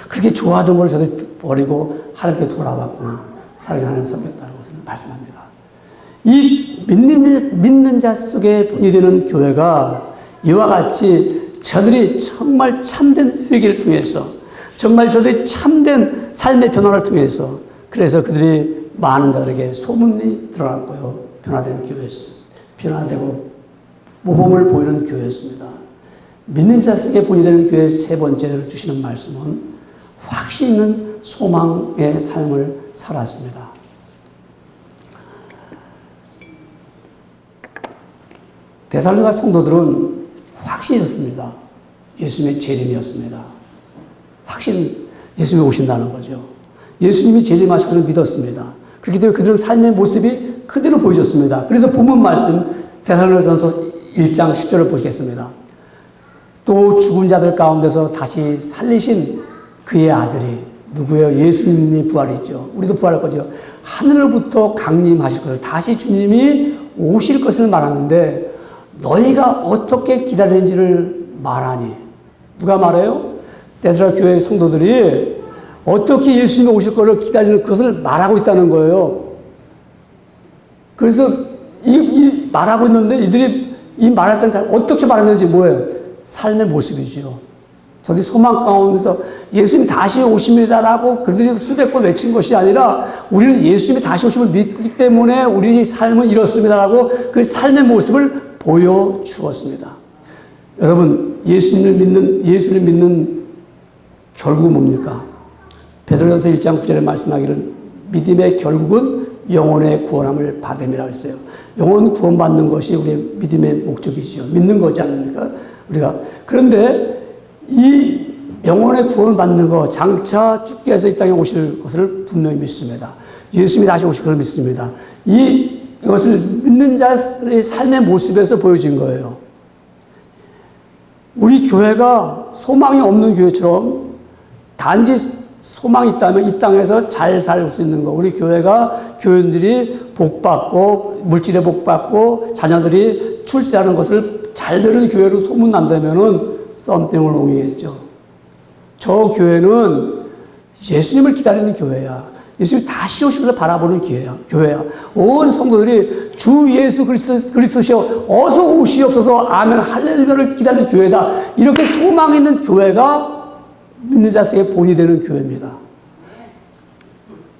그렇게 좋아하던 걸 저들이 버리고 하나님께 돌아왔구나. 살아계신 하나님을 섬겼다는 것을 말씀합니다. 이 믿는 자 속에 본이 되는 교회가 이와 같이 저들이 정말 참된 회개를 통해서 정말 저들이 참된 삶의 변화를 통해서 그래서 그들이 많은 자들에게 소문이 드러났고요. 변화된 교회였습니다. 변화되고 모범을 보이는 교회였습니다. 믿는 자 속에 본이 되는 교회 세 번째를 주시는 말씀은 확신 있는 소망의 삶을 살았습니다. 데살로니가 성도들은 확신이 있었습니다. 예수님의 재림이었습니다. 예수님이 오신다는 거죠. 예수님이 재림하실 것을 믿었습니다. 그렇기 때문에 그들은 삶의 모습이 그대로 보여줬습니다. 그래서 본문 말씀 데살로니가전서 1장 10절을 보시겠습니다. 또 죽은 자들 가운데서 다시 살리신 그의 아들이 누구예요? 예수님이 부활이죠. 우리도 부활할 거죠. 하늘로부터 강림하실 것을 다시 주님이 오실 것을 말하는데 너희가 어떻게 기다리는지를 말하니. 누가 말해요? 데살로니가 교회 성도들이 어떻게 예수님이 오실 것을 기다리는 것을 말하고 있다는 거예요. 그래서 이 말하고 있는데 이들이 이 말할 때는 어떻게 말하는지 뭐예요? 삶의 모습이죠. 저들이 소망 가운데서 예수님이 다시 오십니다라고 그들이 수백 번 외친 것이 아니라 우리는 예수님이 다시 오심을 믿기 때문에 우리 삶은 이렇습니다라고 그 삶의 모습을 보여주었습니다. 여러분, 예수님을 믿는 결국은 뭡니까? 베드로전서 1장 9절에 말씀하기를 믿음의 결국은 영혼의 구원함을 받음이라고 했어요. 영혼 구원받는 것이 우리의 믿음의 목적이죠. 믿는 거지 않습니까? 우리가. 그런데 이 영혼의 구원을 받는 것, 장차 주께서 이 땅에 오실 것을 분명히 믿습니다. 예수님이 다시 오실 것을 믿습니다. 이것을 믿는 자의 삶의 모습에서 보여진 거예요. 우리 교회가 소망이 없는 교회처럼 단지 소망이 있다면 이 땅에서 잘 살 수 있는 거. 우리 교회가 교인들이 복받고 물질에 복받고 자녀들이 출세하는 것을 잘 되는 교회로 소문난다면은 썸띵을 옹이겠죠. 저 교회는 예수님을 기다리는 교회야. 예수님이 다시 오실 것을 바라보는 교회야. 온 성도들이 주 예수 그리스도시여 어서 오시옵소서 아멘 할렐루야를 기다리는 교회다. 이렇게 소망 있는 교회가 믿는 자식의 본이 되는 교회입니다.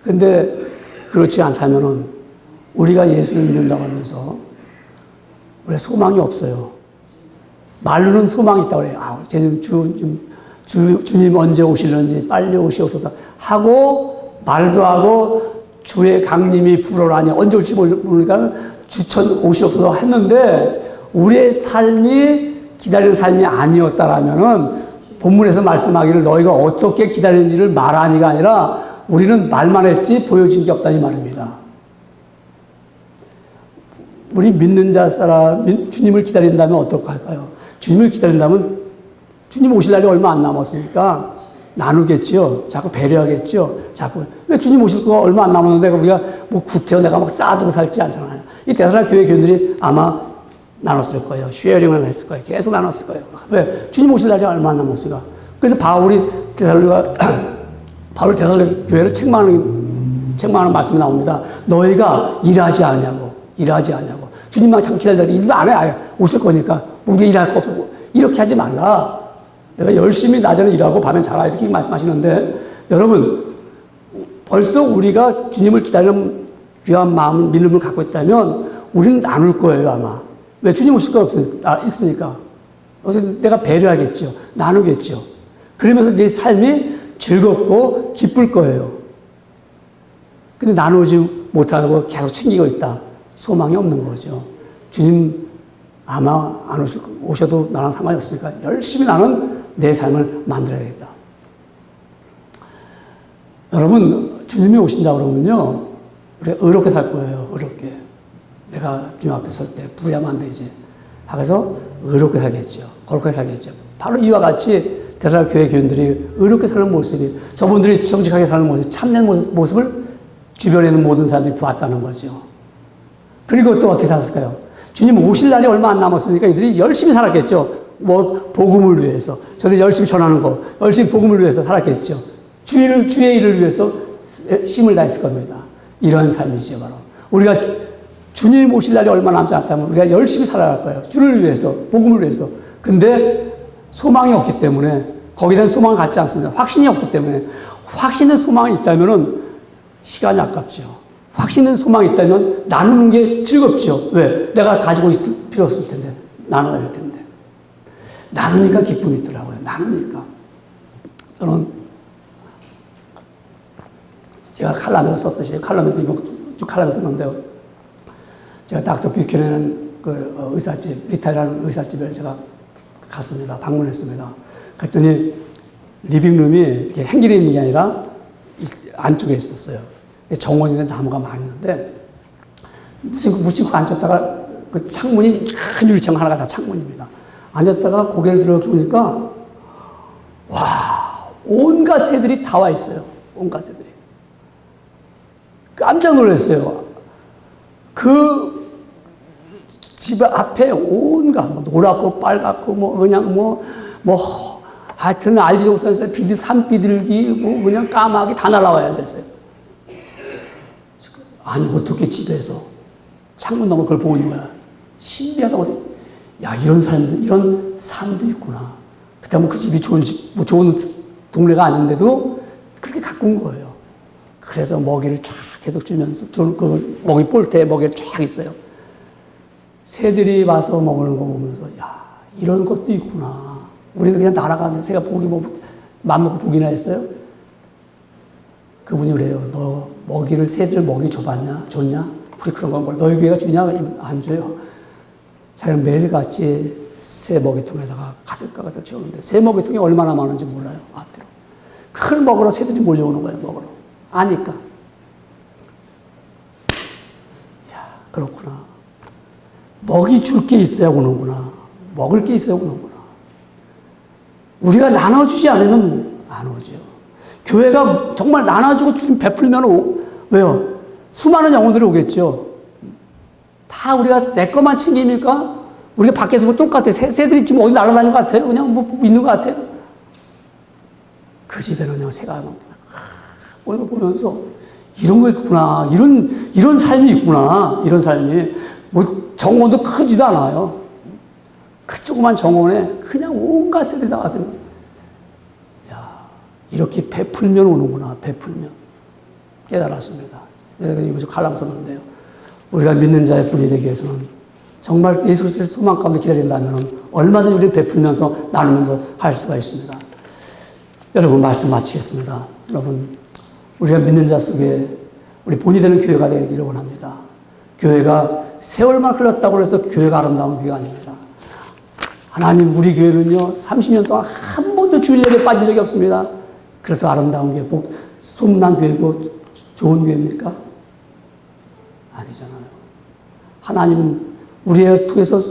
근데 그렇지 않다면은 우리가 예수를 믿는다고 하면서 우리 소망이 없어요. 말로는 소망이 있다고 그래요. 주님 언제 오실는지 빨리 오시옵소서 하고 말도 하고 주의 강림이 불어나니 언제 올지 모르니까 주천 오시옵소서 했는데 우리의 삶이 기다리는 삶이 아니었다라면은 본문에서 말씀하기를 너희가 어떻게 기다리는지를 말하니가 아니라 우리는 말만 했지 보여진 게 없다니 말입니다. 우리 믿는 자 사람 주님을 기다린다면 어떨까요? 주님을 기다린다면 주님 오실 날이 얼마 안 남았으니까 나누겠죠. 자꾸 배려하겠죠. 자꾸 왜 주님 오실 거 얼마 안 남았는데 우리가 뭐 구태여 내가 막 쌓아두고 살지 않잖아요. 이 데살로니가 교회 교인들이 아마 나눴을 거예요. 쉐어링을 했을 거예요. 계속 나눴을 거예요. 왜? 주님 오실 날이 얼마 안 남았으니까. 그래서 바울이 데살로니가 교회를 책망하는 말씀이 나옵니다. 너희가 일하지 않냐고. 주님만 자꾸 기다리다가 일도 안 해. 아예 오실 거니까 우리가 일할 거 없고 이렇게 하지 말라. 내가 열심히 낮에는 일하고 밤엔 자라 이렇게 말씀하시는데 여러분 벌써 우리가 주님을 기다리는 귀한 마음 믿음을 갖고 있다면 우리는 나눌 거예요 아마. 왜? 주님 오실 거 있으니까. 그래서 내가 배려하겠죠. 나누겠죠. 그러면서 내 삶이 즐겁고 기쁠 거예요. 근데 나누지 못하고 계속 챙기고 있다. 소망이 없는 거죠. 주님 아마 안 오셔도 나랑 상관이 없으니까 열심히 나는 내 삶을 만들어야겠다. 여러분, 주님이 오신다 그러면요, 우리가 의롭게 살 거예요, 의롭게. 내가 주님 앞에 설 때 부여하면 안 되지. 그래서 의롭게 살겠죠. 거룩하게 살겠죠. 바로 이와 같이 데살로니가 교회 교인들이 의롭게 사는 모습이, 저분들이 정직하게 사는 모습, 참된 모습을 주변에 있는 모든 사람들이 보았다는 거죠. 그리고 또 어떻게 살았을까요? 주님 오실 날이 얼마 안 남았으니까 이들이 열심히 살았겠죠. 뭐 복음을 위해서, 저들이 열심히 전하는 거, 열심히 복음을 위해서 살았겠죠. 주의 일을 위해서 힘을 다했을 겁니다. 이러한 삶이죠, 바로. 우리가 주님 오실 날이 얼마 남지 않다면 우리가 열심히 살아갈 거예요. 주를 위해서, 복음을 위해서. 근데 소망이 없기 때문에, 거기에 대한 소망을 갖지 않습니다. 확신이 없기 때문에, 확신의 소망이 있다면은 시간이 아깝죠. 확신의 소망이 있다면 나누는 게 즐겁죠. 왜? 내가 가지고 있을 필요 없을 텐데. 나눠야 할 텐데. 나누니까 기쁨이 있더라고요. 나누니까. 저는 제가 칼럼에서 썼듯이, 칼럼에서 쭉 칼럼을 썼는데요. 제가 닥터 뷰캐넌 그 의사집, 리타라는 의사집에 제가 갔습니다. 방문했습니다. 그랬더니 리빙룸이 이렇게 행길에 있는 게 아니라 안쪽에 있었어요. 정원인데 나무가 많이 있는데 무심코 앉았다가 그 창문이 큰 유리창 하나가 다 창문입니다. 앉았다가 고개를 들어 이렇게 보니까 와, 온갖 새들이 다 와 있어요. 온갖 새들이. 깜짝 놀랐어요. 그 집 앞에 온갖 뭐 노랗고 빨갛고 뭐 그냥 뭐 하여튼 알지도 못하는 산비둘기 뭐 그냥 까마귀 다 날아와야 앉았어요. 아니 어떻게 집에서 창문 너머 그걸 보고 있는 거야. 신비하다고. 야, 이런 사람들, 이런 삶도 있구나. 그때 뭐 그 집이 좋은 집, 뭐 좋은 동네가 아닌데도 그렇게 가꾼 거예요. 그래서 먹이를 쫙 계속 주면서 그 먹이 볼때 먹이를 쫙 있어요. 새들이 와서 먹는 거 보면서 야, 이런 것도 있구나. 우리는 그냥 날아가는 새가 보기 뭐 맘먹고 보기나 했어요. 그분이 그래요. 너 먹이를 새들 먹이 줬냐? 우리 그런 건 몰라. 너희 교회가 주냐? 안 줘요. 자기는 매일같이 새 먹이통에다가 가득 채우는데 새 먹이통이 얼마나 많은지 몰라요. 앞뒤로. 큰 먹으러 새들이 몰려오는 거예요. 먹으러. 아니까. 야, 그렇구나. 먹이 줄 게 있어야 오는구나. 먹을 게 있어야 오는구나. 우리가 나눠주지 않으면 안 오죠. 교회가 정말 나눠주고 주님 베풀면 왜요? 수많은 영혼들이 오겠죠. 다 우리가 내 것만 챙깁니까? 우리가 밖에서 보면 똑같아. 새들이 지금 어디 날아다니는 것 같아요? 그냥 뭐 있는 것 같아요? 그 집에는 그냥 새가 보면서 이런 거 있구나. 이런 삶이 있구나. 이런 삶이. 뭐 정원도 크지도 않아요. 그 조그만 정원에 그냥 온갖 새들이 나와서, 야, 이렇게 베풀면 오는구나. 베풀면. 깨달았습니다. 내가 이거 좀 칼럼 썼는데요. 우리가 믿는 자의 분이 되기 위해서는 정말 예수 그리스도의 소망 가운데 기다린다면 얼마든지 우리 베풀면서 나누면서 할 수가 있습니다. 여러분, 말씀 마치겠습니다. 여러분, 우리가 믿는 자 속에 우리 본이 되는 교회가 되기를 원합니다. 교회가 세월만 흘렀다고 해서 교회가 아름다운 교회가 아닙니다. 하나님, 우리 교회는요 30년 동안 한 번도 주일 예배 빠진 적이 없습니다. 그래도 아름다운 교회, 소문난 교회고 좋은 교회입니까? 아니잖아요. 하나님은 우리를 통해서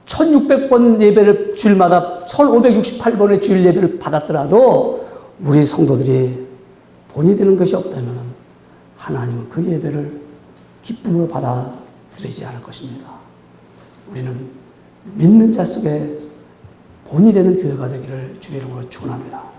1600번 예배를 주일마다 1568번의 주일 예배를 받았더라도 우리 성도들이 본이 되는 것이 없다면 하나님은 그 예배를 기쁨으로 받아들이지 않을 것입니다. 우리는 믿는 자 속에 본이 되는 교회가 되기를 주의 이름으로 축원합니다.